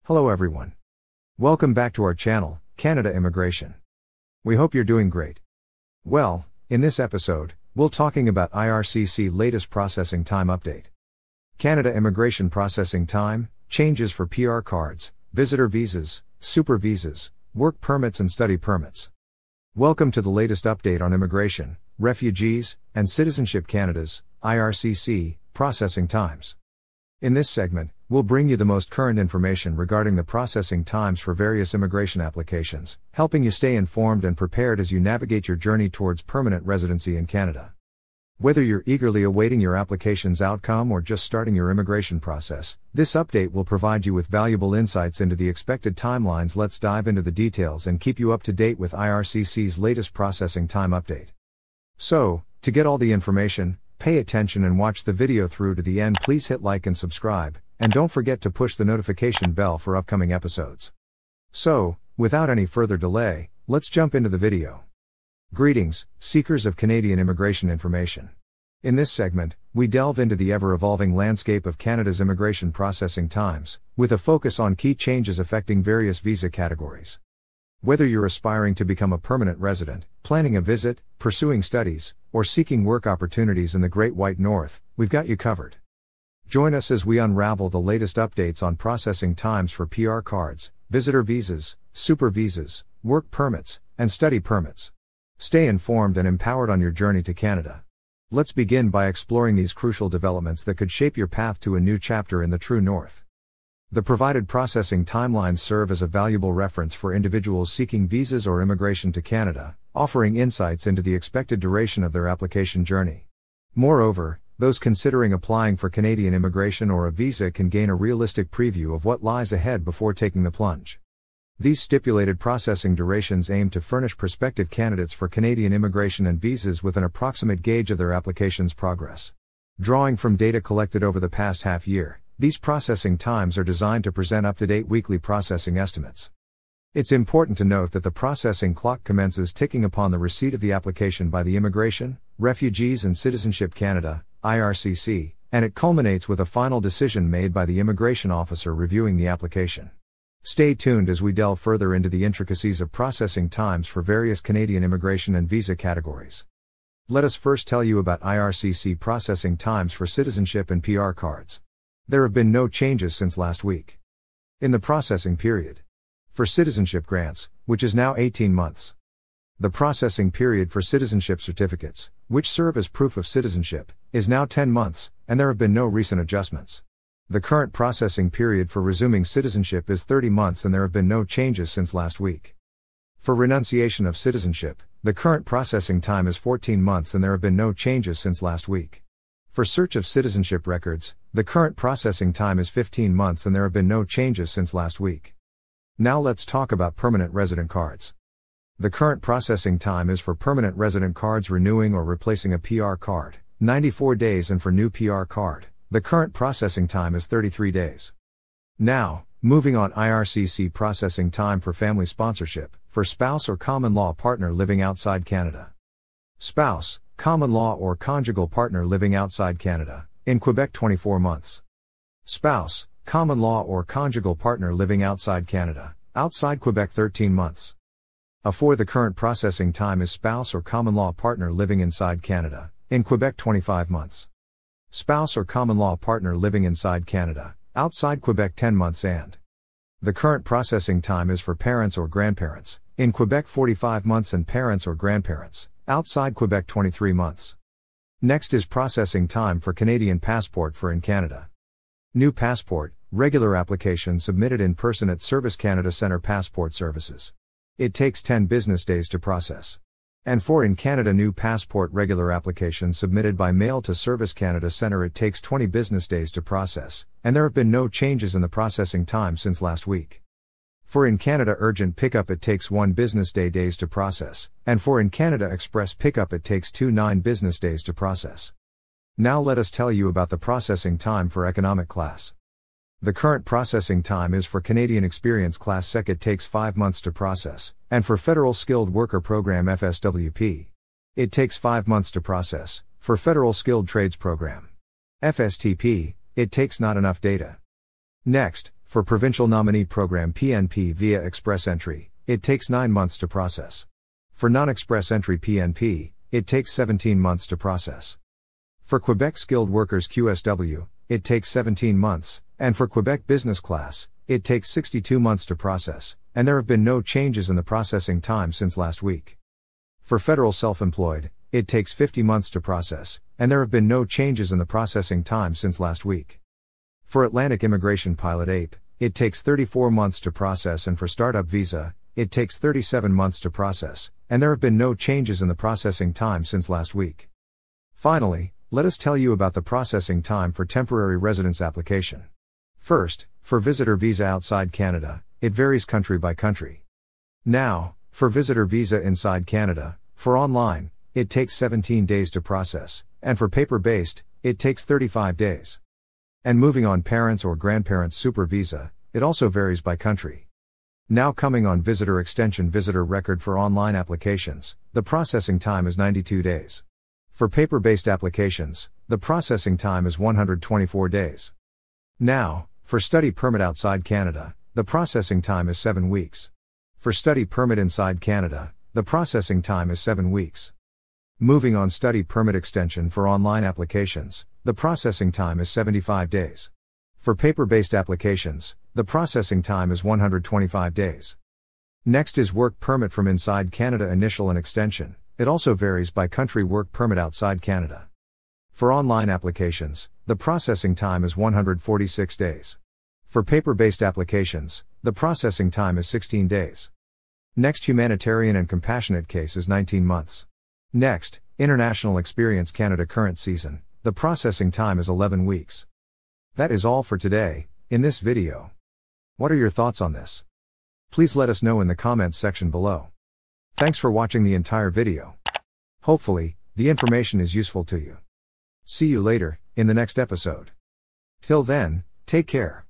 Hello everyone. Welcome back to our channel, Canada Immigration. We hope you're doing great. Well, in this episode, we'll talking about ircc latest processing time update. Canada Immigration Processing Time, changes for PR cards, visitor visas, super visas, work permits and study permits. Welcome to the latest update on immigration, refugees, and citizenship Canada's, ircc, processing times. In this segment, we'll bring you the most current information regarding the processing times for various immigration applications, helping you stay informed and prepared as you navigate your journey towards permanent residency in Canada. Whether you're eagerly awaiting your application's outcome or just starting your immigration process, this update will provide you with valuable insights into the expected timelines. Let's dive into the details and keep you up to date with ircc's latest processing time update. So, to get all the information, pay attention and watch the video through to the end. Please hit like and subscribe, and don't forget to push the notification bell for upcoming episodes. So, without any further delay, let's jump into the video. Greetings, seekers of Canadian immigration information. In this segment, we delve into the ever-evolving landscape of Canada's immigration processing times, with a focus on key changes affecting various visa categories. Whether you're aspiring to become a permanent resident, planning a visit, pursuing studies, or seeking work opportunities in the Great White North, we've got you covered. Join us as we unravel the latest updates on processing times for PR cards, visitor visas, super visas, work permits, and study permits. Stay informed and empowered on your journey to Canada. Let's begin by exploring these crucial developments that could shape your path to a new chapter in the true North. The provided processing timelines serve as a valuable reference for individuals seeking visas or immigration to Canada, offering insights into the expected duration of their application journey. Moreover, those considering applying for Canadian immigration or a visa can gain a realistic preview of what lies ahead before taking the plunge. These stipulated processing durations aim to furnish prospective candidates for Canadian immigration and visas with an approximate gauge of their application's progress. Drawing from data collected over the past half year, these processing times are designed to present up-to-date weekly processing estimates. It's important to note that the processing clock commences ticking upon the receipt of the application by the Immigration, Refugees and Citizenship Canada, ircc, and it culminates with a final decision made by the immigration officer reviewing the application. Stay tuned as we delve further into the intricacies of processing times for various Canadian immigration and visa categories. Let us first tell you about ircc processing times for citizenship and PR cards. There have been no changes since last week. In the processing period for citizenship grants, which is now 18 months. The processing period for citizenship certificates, which serve as proof of citizenship, is now 10 months, and there have been no recent adjustments. The current processing period for resuming citizenship is 30 months and there have been no changes since last week. For renunciation of citizenship, the current processing time is 14 months and there have been no changes since last week. For search of citizenship records, the current processing time is 15 months and there have been no changes since last week. Now let's talk about permanent resident cards. The current processing time is for permanent resident cards renewing or replacing a PR card, 94 days, and for new PR card, the current processing time is 33 days. Now, moving on, ircc processing time for family sponsorship, for spouse or common law partner living outside Canada. Spouse, common law or conjugal partner living outside Canada, in Quebec 24 months. Spouse, common law or conjugal partner living outside Canada, outside Quebec 13 months. For the current processing time is spouse or common law partner living inside Canada, in Quebec 25 months. Spouse or common law partner living inside Canada, outside Quebec 10 months, and the current processing time is for parents or grandparents, in Quebec 45 months, and parents or grandparents, outside Quebec 23 months. Next is processing time for Canadian passport for in Canada. New passport, regular application submitted in person at Service Canada Centre Passport Services. It takes 10 business days to process. And for in Canada new passport regular application submitted by mail to Service Canada Centre, it takes 20 business days to process, and there have been no changes in the processing time since last week. For in Canada urgent pickup it takes 1 business days to process, and for in Canada express pickup it takes 9 business days to process. Now let us tell you about the processing time for economic class. The current processing time is for Canadian Experience Class Sec, it takes 5 months to process, and for Federal Skilled Worker Program FSWP, it takes 5 months to process. For Federal Skilled Trades Program FSTP, it takes not enough data. Next, For Provincial Nominee Program PNP via Express Entry, it takes 9 months to process. For Non-Express Entry PNP, it takes 17 months to process. For Quebec Skilled Workers QSW, it takes 17 months, and for Quebec Business Class, it takes 62 months to process, and there have been no changes in the processing time since last week. For Federal Self-Employed, it takes 50 months to process, and there have been no changes in the processing time since last week. For Atlantic Immigration Pilot APE, it takes 34 months to process, and for Startup Visa, it takes 37 months to process, and there have been no changes in the processing time since last week. Finally, let us tell you about the processing time for temporary residence application. First, for visitor visa outside Canada, it varies country by country. Now, for visitor visa inside Canada, for online, it takes 17 days to process, and for paper-based, it takes 35 days. And moving on parents or grandparents super visa, it also varies by country. Now coming on visitor extension visitor record for online applications, the processing time is 92 days. For paper-based applications, the processing time is 124 days. Now, for study permit outside Canada, the processing time is 7 weeks. For study permit inside Canada, the processing time is 7 weeks. Moving on study permit extension for online applications, the processing time is 75 days. For paper-based applications, the processing time is 125 days. Next is work permit from inside Canada initial and extension. It also varies by country work permit outside Canada. For online applications, the processing time is 146 days. For paper-based applications, the processing time is 16 days. Next, humanitarian and compassionate case is 19 months. Next, International Experience Canada current season, the processing time is 11 weeks. That is all for today, in this video. What are your thoughts on this? Please let us know in the comments section below. Thanks for watching the entire video. Hopefully, the information is useful to you. See you later, in the next episode. Till then, take care.